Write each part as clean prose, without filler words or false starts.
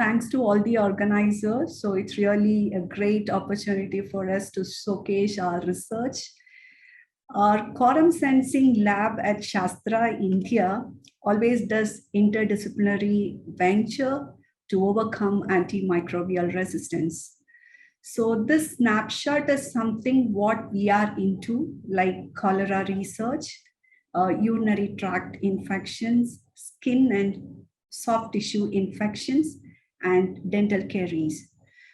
thanks to all the organizers. So it's really a great opportunity for us to showcase our research. Our quorum sensing lab at Shastra, India, always does interdisciplinary venture to overcome antimicrobial resistance. So this snapshot is something what we are into, like cholera research, urinary tract infections, skin and soft tissue infections, and dental caries.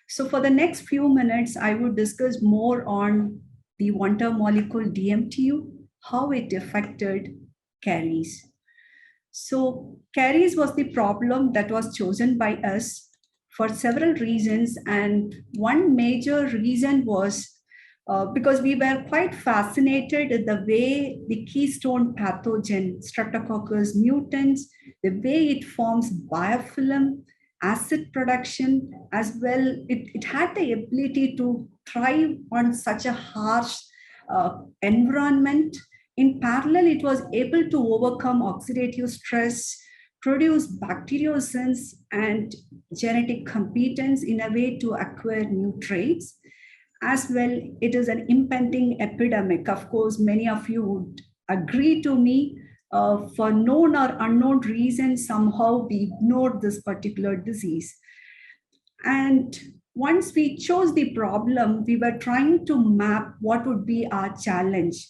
So for the next few minutes, I would discuss more on the wonder molecule DMTU, how it affected caries. So caries was the problem that was chosen by us for several reasons. And one major reason was because we were quite fascinated at the way the keystone pathogen, Streptococcus mutans, the way it forms biofilm, acid production, as well, it had the ability to thrive on such a harsh environment. In parallel, it was able to overcome oxidative stress, produce bacteriocins and genetic competence in a way to acquire new traits. As well, it is an impending epidemic. Of course, many of you would agree to me. For known or unknown reasons, somehow we ignored this particular disease. And once we chose the problem, we were trying to map what would be our challenge.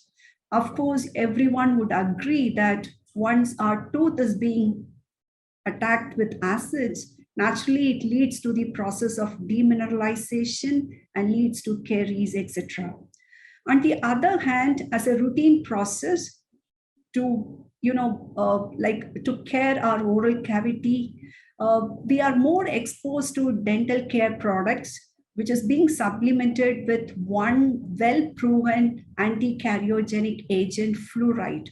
Of course, everyone would agree that once our tooth is being attacked with acids, naturally it leads to the process of demineralization and leads to caries, etc. On the other hand, as a routine process to to care our oral cavity, we are more exposed to dental care products, which is being supplemented with one well-proven anti-cariogenic agent, fluoride.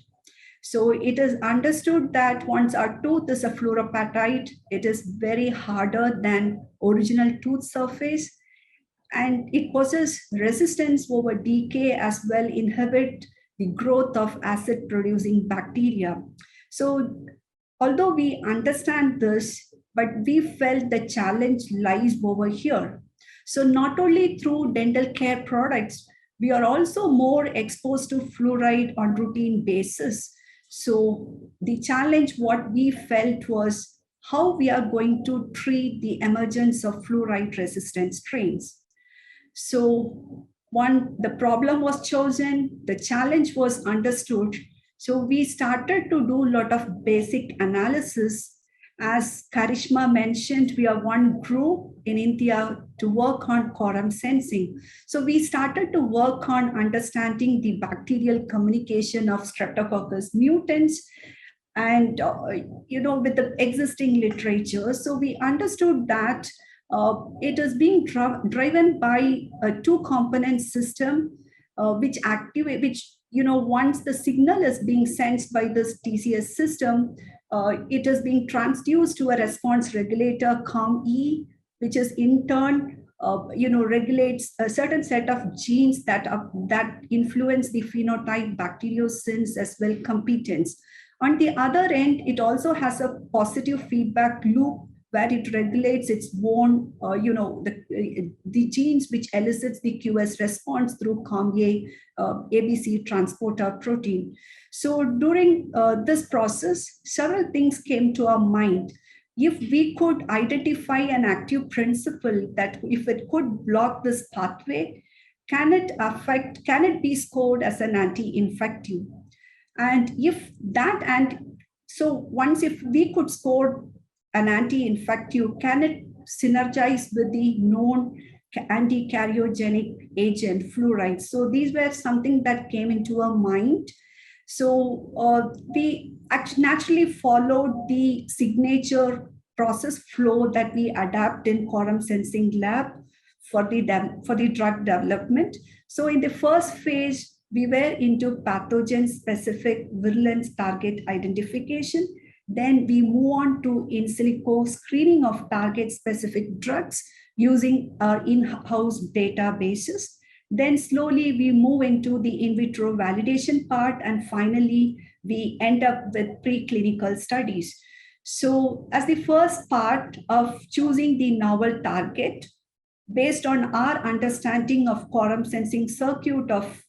So it is understood that once our tooth is a fluoropatite, it is very harder than original tooth surface, and it possesses resistance over decay as well, inhibit the growth of acid producing bacteria. So although we understand this, but we felt the challenge lies over here. So not only through dental care products, we are also more exposed to fluoride on routine basis. So the challenge what we felt was how we are going to treat the emergence of fluoride resistant strains. So the problem was chosen, the challenge was understood. So we started to do a lot of basic analysis. As Karishma mentioned, we are one group in India to work on quorum sensing. So we started to work on understanding the bacterial communication of Streptococcus mutans and, with the existing literature. So we understood that it is being driven by a two-component system, which once the signal is being sensed by this TCS system, it is being transduced to a response regulator, COM-E, which is in turn, regulates a certain set of genes that influence the phenotype, bacteriocins, as well competence. On the other end, it also has a positive feedback loop where it regulates its own, the genes which elicits the QS response through COM-A ABC transporter protein. So during this process, several things came to our mind. If we could identify an active principle that if it could block this pathway, can it be scored as an anti-infective? And if we could score an anti-infective, can it synergize with the known anti-cariogenic agent, fluoride? So these were something that came into our mind. So we naturally followed the signature process flow that we adapt in quorum sensing lab for the drug development. So in the first phase, we were into pathogen-specific virulence target identification. Then we move on to in silico screening of target-specific drugs using our in-house databases. Then slowly we move into the in vitro validation part, and finally we end up with preclinical studies. So as the first part of choosing the novel target, based on our understanding of quorum sensing circuit of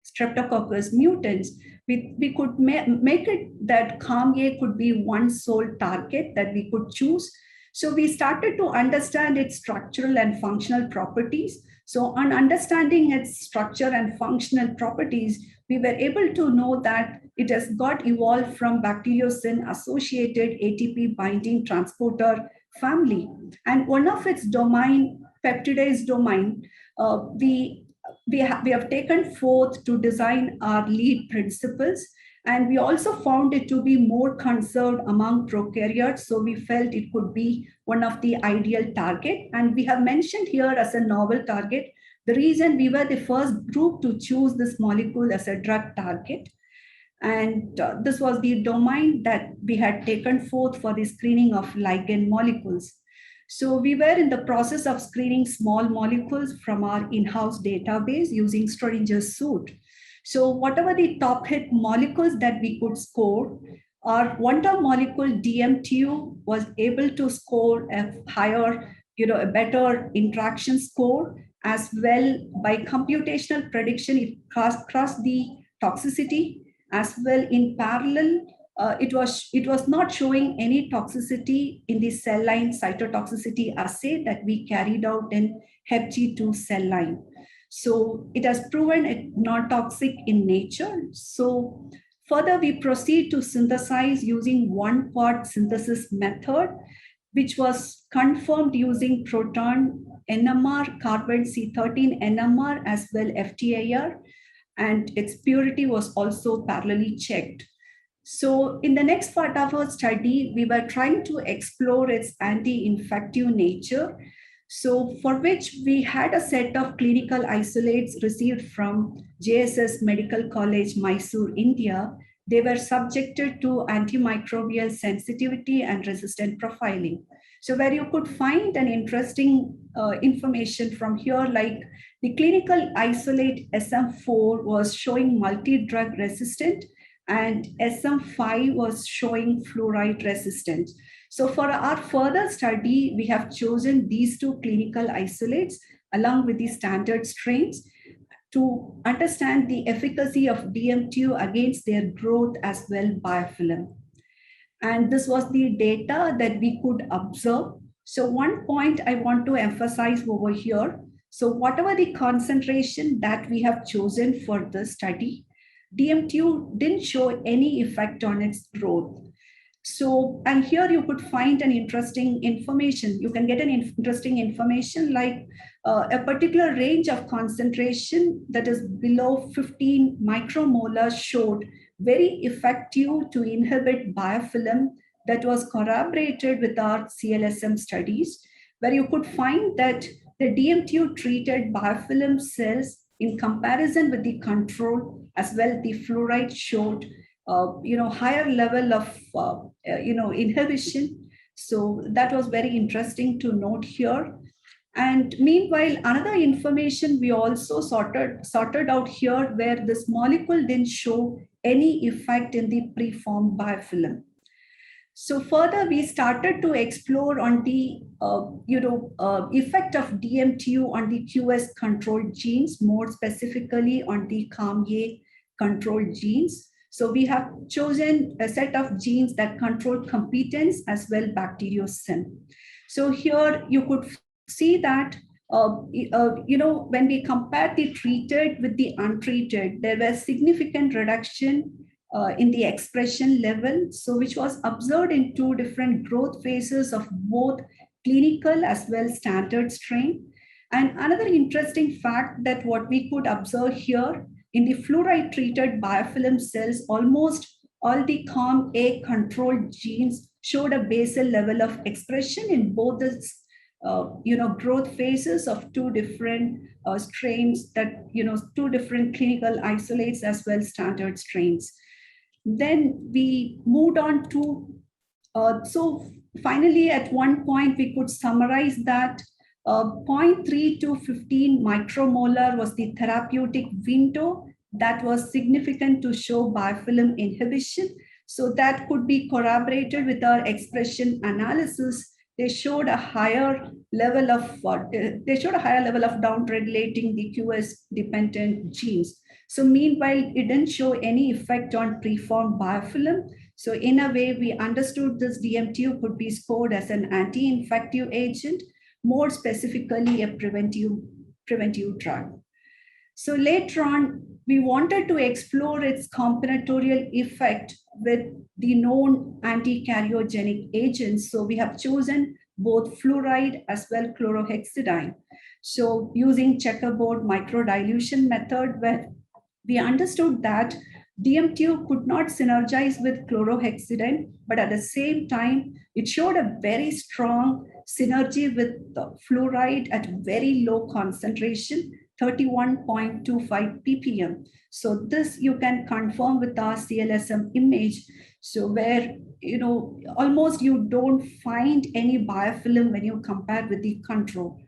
Streptococcus mutans, we could make it that CALM-A could be one sole target that we could choose. So we started to understand its structural and functional properties. So on understanding its structure and functional properties, we were able to know that it has got evolved from bacteriocin associated ATP binding transporter family. And one of its domain, peptidase domain, we have taken forth to design our lead principles. And we also found it to be more conserved among prokaryotes. So we felt it could be one of the ideal target. And we have mentioned here as a novel target, the reason we were the first group to choose this molecule as a drug target. And this was the domain that we had taken forth for the screening of ligand molecules. So we were in the process of screening small molecules from our in-house database using Schrodinger's suite. So whatever the top hit molecules that we could score, our one-term molecule DMTU was able to score a higher, a better interaction score, as well by computational prediction, it crossed the toxicity, as well in parallel. It was not showing any toxicity in the cell line cytotoxicity assay that we carried out in HepG2 cell line. So it has proven it non-toxic in nature. So further, we proceed to synthesize using one-part synthesis method, which was confirmed using proton NMR, carbon C13 NMR, as well FTIR, and its purity was also parallelly checked. So in the next part of our study, we were trying to explore its anti-infective nature. So for which we had a set of clinical isolates received from JSS Medical College, Mysore, India. They were subjected to antimicrobial sensitivity and resistant profiling. So where you could find an interesting information from here, like the clinical isolate SM4 was showing multi-drug resistant, and SM5 was showing fluoride resistance. So for our further study, we have chosen these two clinical isolates along with the standard strains to understand the efficacy of DMTU against their growth as well biofilm. And this was the data that we could observe. So one point I want to emphasize over here. So whatever the concentration that we have chosen for this study, DMTU didn't show any effect on its growth. So, and here you could find an interesting information. You can get an interesting information like a particular range of concentration that is below 15 micromolar showed very effective to inhibit biofilm, that was corroborated with our CLSM studies, where you could find that the DMTU treated biofilm cells in comparison with the control, as well the fluoride showed higher level of inhibition. So that was very interesting to note here. And meanwhile, another information we also sorted out here, where this molecule didn't show any effect in the preformed biofilm. So further, we started to explore on the effect of DMTU on the QS controlled genes, more specifically on the CALM-A controlled genes. So we have chosen a set of genes that control competence as well bacteriocin. So here you could see that when we compare the treated with the untreated, there was significant reduction in the expression level, so which was observed in two different growth phases of both clinical as well standard strain. And another interesting fact that what we could observe here, in the fluoride treated biofilm cells, almost all the CALM-A controlled genes showed a basal level of expression in both the growth phases of two different strains, that two different clinical isolates as well standard strains. Then we moved on to, so finally at one point we could summarize that 0.3 to 15 micromolar was the therapeutic window that was significant to show biofilm inhibition. So that could be corroborated with our expression analysis. They showed a higher level of downregulating the QS dependent genes. So meanwhile, it didn't show any effect on preformed biofilm. So in a way, we understood this DMTU could be scored as an anti-infective agent, more specifically a preventive drug. So later on, we wanted to explore its combinatorial effect with the known anti-karyogenic agents. So we have chosen both fluoride as well chlorhexidine. So using checkerboard microdilution method, where we understood that DMTU could not synergize with chlorhexidine, but at the same time, it showed a very strong synergy with the fluoride at very low concentration, 31.25 ppm. So this you can confirm with our CLSM image. So where, almost you don't find any biofilm when you compare with the control.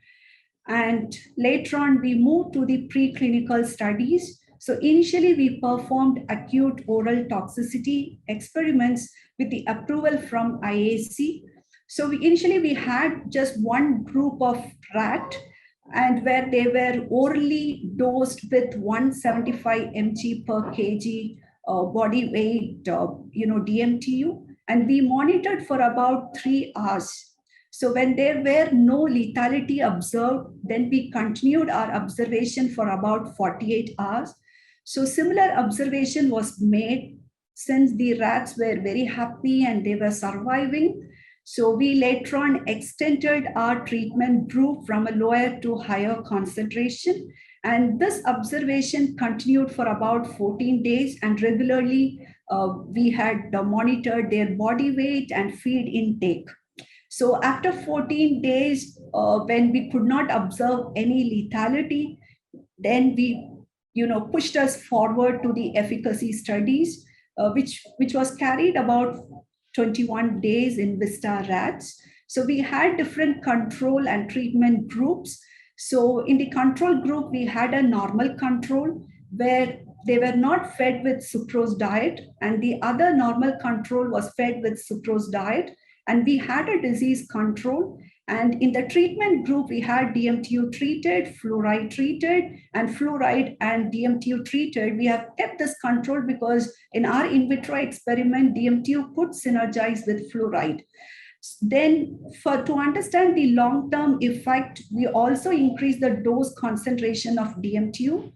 And later on, we moved to the preclinical studies. So initially, we performed acute oral toxicity experiments with the approval from IAC. So initially, we had just one group of rat, and where they were orally dosed with 175 mg per kg body weight, DMTU, and we monitored for about 3 hours. So when there were no lethality observed, then we continued our observation for about 48 hours. So similar observation was made since the rats were very happy and they were surviving. So we later on extended our treatment group from a lower to higher concentration. And this observation continued for about 14 days, and regularly we had monitored their body weight and feed intake. So after 14 days, when we could not observe any lethality, then we, pushed us forward to the efficacy studies, which was carried about 21 days in Vista rats. So we had different control and treatment groups. So in the control group, we had a normal control where they were not fed with sucrose diet, and the other normal control was fed with sucrose diet. And we had a disease control. And in the treatment group, we had DMTU treated, fluoride treated, and fluoride and DMTU treated. We have kept this control because in our in vitro experiment, DMTU could synergize with fluoride. Then to understand the long-term effect, we also increased the dose concentration of DMTU.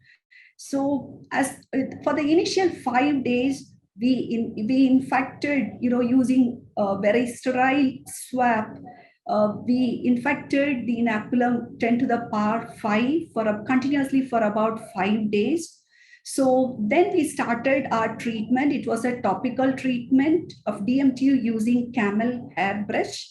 So as for the initial 5 days, we infected, using a very sterile swab. We infected the inoculum 10 to the power 5 continuously for about 5 days. So then we started our treatment. It was a topical treatment of DMTU using camel hairbrush.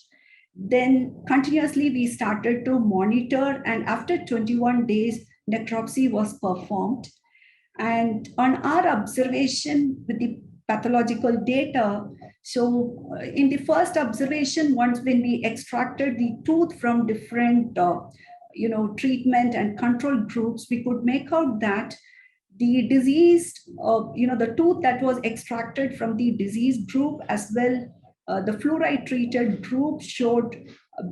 Then continuously we started to monitor, and after 21 days, necropsy was performed. And on our observation with the pathological data, so in the first observation, once when we extracted the tooth from different, treatment and control groups, we could make out that the diseased, the tooth that was extracted from the diseased group as well, the fluoride treated group showed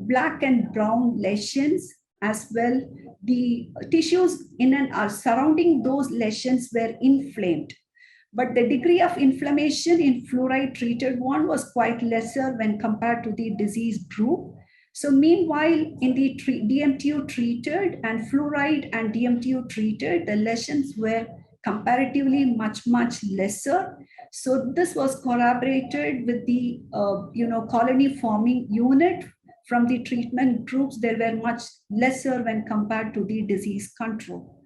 black and brown lesions as well. The tissues in and surrounding those lesions were inflamed. But the degree of inflammation in fluoride treated one was quite lesser when compared to the diseased group. So meanwhile, in the DMTU treated and fluoride and DMTU treated, the lesions were comparatively much lesser. So this was corroborated with the colony forming unit from the treatment groups. They were much lesser when compared to the disease control.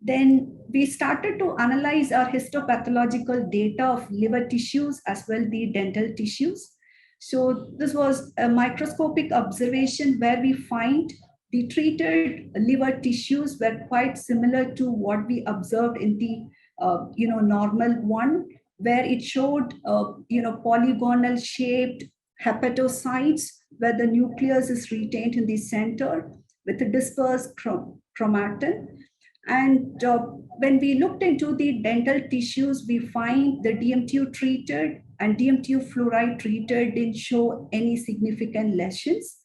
Then we started to analyze our histopathological data of liver tissues as well the dental tissues. So this was a microscopic observation where we find the treated liver tissues were quite similar to what we observed in the normal one, where it showed polygonal shaped hepatocytes where the nucleus is retained in the center with a dispersed chromatin. And when we looked into the dental tissues, we find the DMTU treated and DMTU fluoride treated didn't show any significant lesions.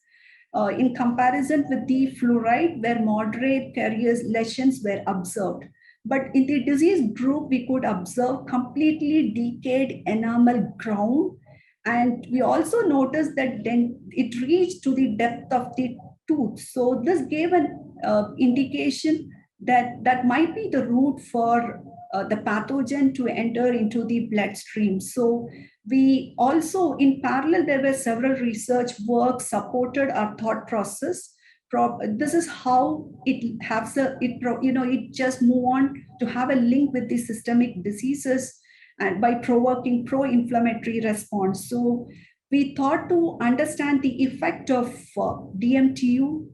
In comparison with the fluoride, where moderate carriers lesions were observed. But in the disease group, we could observe completely decayed enamel ground. And we also noticed that then it reached to the depth of the tooth. So this gave an indication that that might be the route for the pathogen to enter into the bloodstream. So we also, in parallel, there were several research work supported our thought process. This is how it has it just move on to have a link with the systemic diseases and by provoking pro-inflammatory response. So we thought to understand the effect of DMTU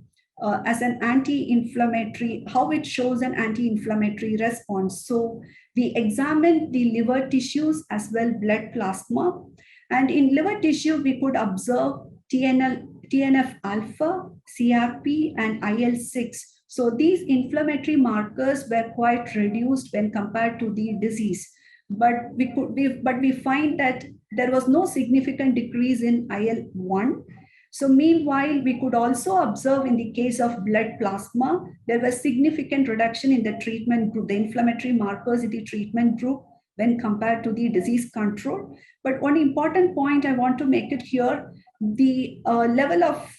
as an anti-inflammatory, how it shows an anti-inflammatory response. So we examined the liver tissues as well blood plasma. And in liver tissue, we could observe TNF alpha, CRP, and IL-6. So these inflammatory markers were quite reduced when compared to the disease. But we find that there was no significant decrease in IL-1. So meanwhile, we could also observe in the case of blood plasma, there was significant reduction in the treatment group, the inflammatory markers in the treatment group when compared to the disease control. But one important point I want to make it here, the level of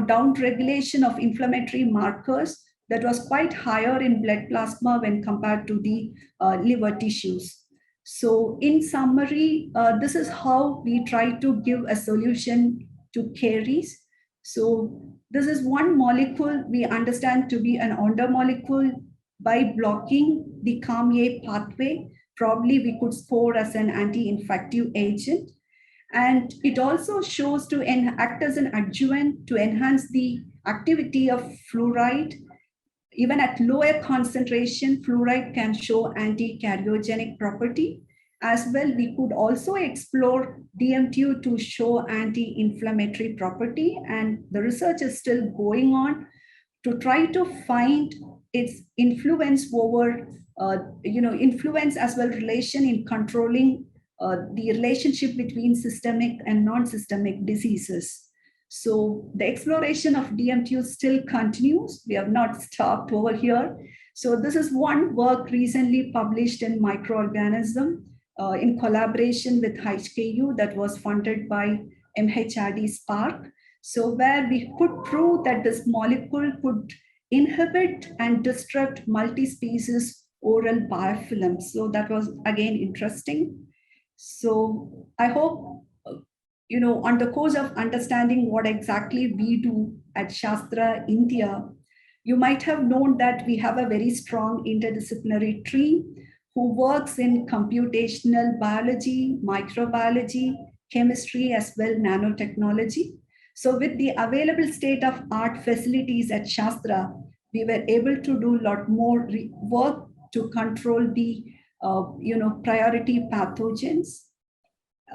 down regulation of inflammatory markers that was quite higher in blood plasma when compared to the liver tissues. So in summary, this is how we try to give a solution to caries. So this is one molecule we understand to be an under molecule. By blocking the CAM-A pathway, probably we could score as an anti-infective agent. And it also shows to act as an adjuvant to enhance the activity of fluoride. Even at lower concentration, fluoride can show anti-karyogenic property. As well, we could also explore DMTU to show anti-inflammatory property, and the research is still going on to try to find its influence over, influence as well relation in controlling the relationship between systemic and non-systemic diseases. So the exploration of DMTU still continues. We have not stopped over here. So this is one work recently published in Microorganism in collaboration with HKU that was funded by MHRD Spark. So where we could prove that this molecule could inhibit and disrupt multi-species oral biofilms. So that was again interesting. So I hope, on the course of understanding what exactly we do at Shastra India, you might have known that we have a very strong interdisciplinary team who works in computational biology, microbiology, chemistry, as well nanotechnology. So with the available state-of-art facilities at Shastra, we were able to do a lot more work to control the priority pathogens.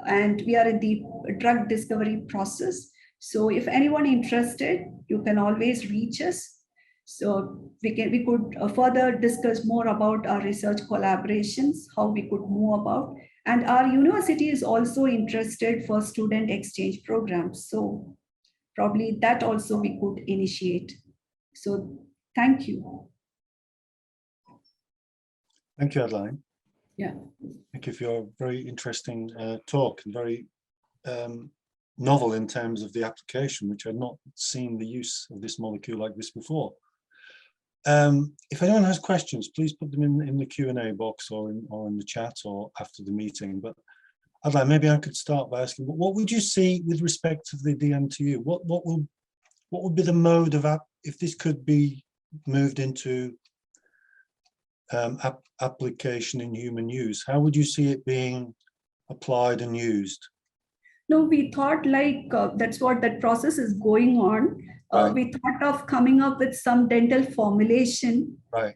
And we are in the drug discovery process. So if anyone interested, you can always reach us. So we could further discuss more about our research collaborations, how we could move about. And our university is also interested for student exchange programs. So probably that also we could initiate. So thank you. Thank you, Adeline. Yeah. Thank you for your very interesting talk, and very novel in terms of the application, which I'd not seen the use of this molecule like this before. If anyone has questions, please put them in the Q&A box or in the chat or after the meeting. But Adeline, maybe I could start by asking, what would you see with respect to the DMTU? What would be the mode of if this could be moved into application in human use? How would you see it being applied and used? No, we thought that's what that process is going on. Right. We thought of coming up with some dental formulation. Right.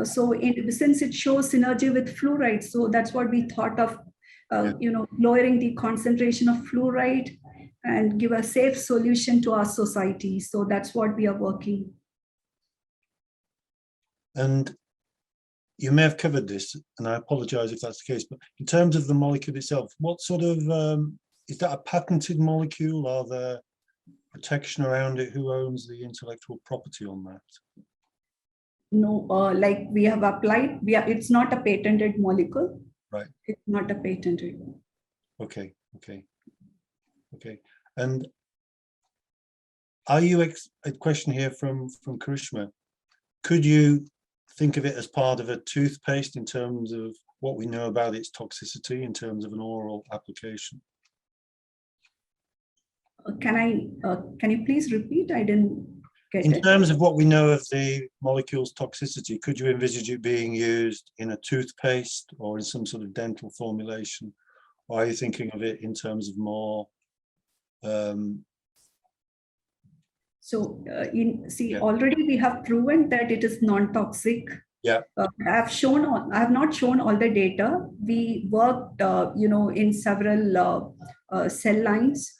Since it shows synergy with fluoride, so that's what we thought of, lowering the concentration of fluoride and give a safe solution to our society. So that's what we are working. And you may have covered this, and I apologize if that's the case, but in terms of the molecule itself, what sort of, is that a patented molecule? Are there protection around it? Who owns the intellectual property on that? No, like we have applied, it's not a patented molecule. Right. It's not a patented. Okay, okay, okay. And are you, a question here from Karishma, could you think of it as part of a toothpaste in terms of what we know about its toxicity in terms of an oral application? Can you please repeat? I didn't get In it. terms of what we know of the molecule's toxicity, could you envisage it being used in a toothpaste or in some sort of dental formulation? Or are you thinking of it in terms of more? Already we have proven that it is non-toxic. Yeah. I have not shown all the data. We worked, in several cell lines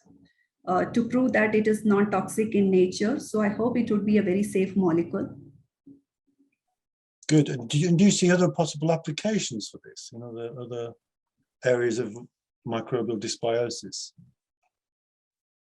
to prove that it is non-toxic in nature. So I hope it would be a very safe molecule. Good. And do you see other possible applications for this? You know, the other areas of microbial dysbiosis?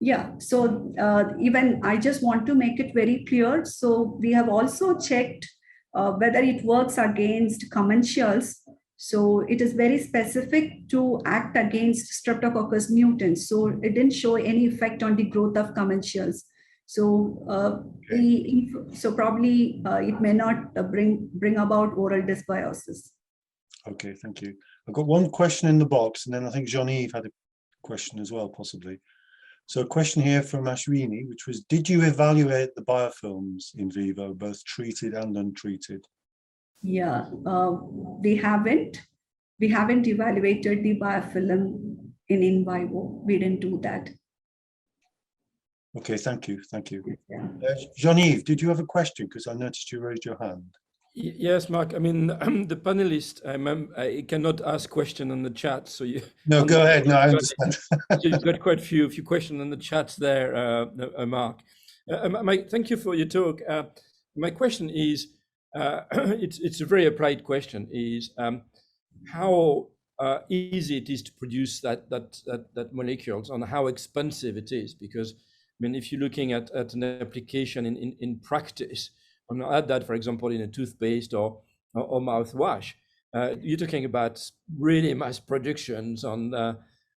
Yeah, so even I just want to make it very clear. So we have also checked whether it works against commensals. So it is very specific to act against Streptococcus mutans. So it didn't show any effect on the growth of commensals. So probably it may not bring about oral dysbiosis. Okay, thank you. I've got one question in the box, and then I think Jean-Yves had a question as well, possibly. So a question here from Ashwini, which was, did you evaluate the biofilms in vivo, both treated and untreated? Yeah, we haven't evaluated the biofilm in vivo. We didn't do that. Okay, thank you. Yeah. Jean-Yves, did you have a question? Because I noticed you raised your hand. Yes, Mark. I mean, the panelists, I cannot ask question on the chat, so you. No, go ahead. No, I understand. So you've got quite a few questions in the chat there, Mark. Thank you for your talk. My question is, it's a very applied question. Is how easy it is to produce that molecules, and how expensive it is? Because I mean, if you're looking at an application in practice, and add that, for example, in a toothpaste or mouthwash, you're talking about really mass productions on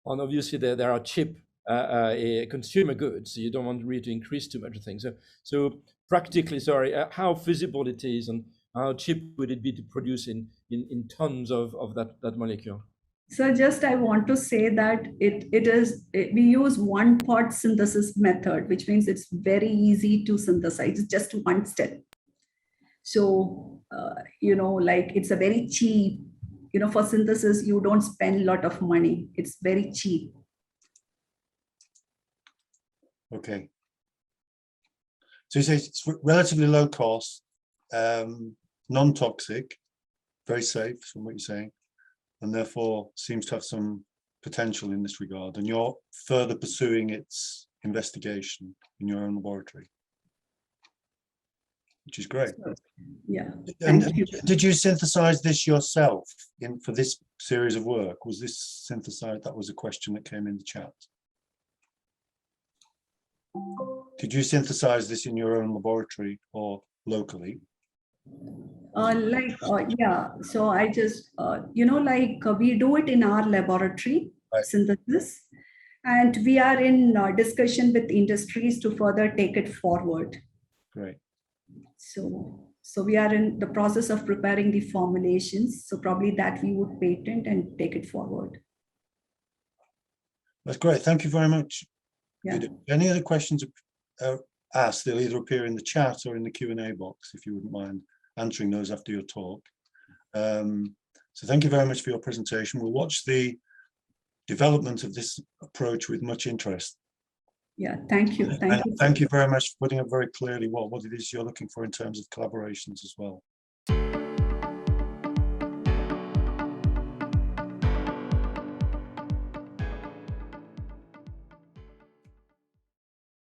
obviously there are cheap consumer goods, so you don't want really to increase too much of things. So practically, how feasible it is and how cheap would it be to produce in tons of that molecule? So just I want to say that we use one-pot synthesis method, which means it's very easy to synthesize. It's just one step. So, like it's a very cheap, for synthesis, you don't spend a lot of money. It's very cheap. Okay. So you say it's relatively low cost, non-toxic, very safe from what you're saying, and therefore seems to have some potential in this regard. And you're further pursuing its investigation in your own laboratory, which is great. Yeah. And did you synthesize this yourself for this series of work? Was this synthesized? That was a question that came in the chat. Did you synthesize this in your own laboratory or locally? Yeah. So I just, we do it in our laboratory, right, synthesis, and we are in discussion with industries to further take it forward. Great. So we are in the process of preparing the formulations. So probably that we would patent and take it forward. That's great. Thank you very much. Yeah. Any other questions asked, they'll either appear in the chat or in the Q&A box, if you wouldn't mind answering those after your talk. So thank you very much for your presentation. We'll watch the development of this approach with much interest. Yeah, thank you. Thank you very much for putting up very clearly what it is you're looking for in terms of collaborations as well.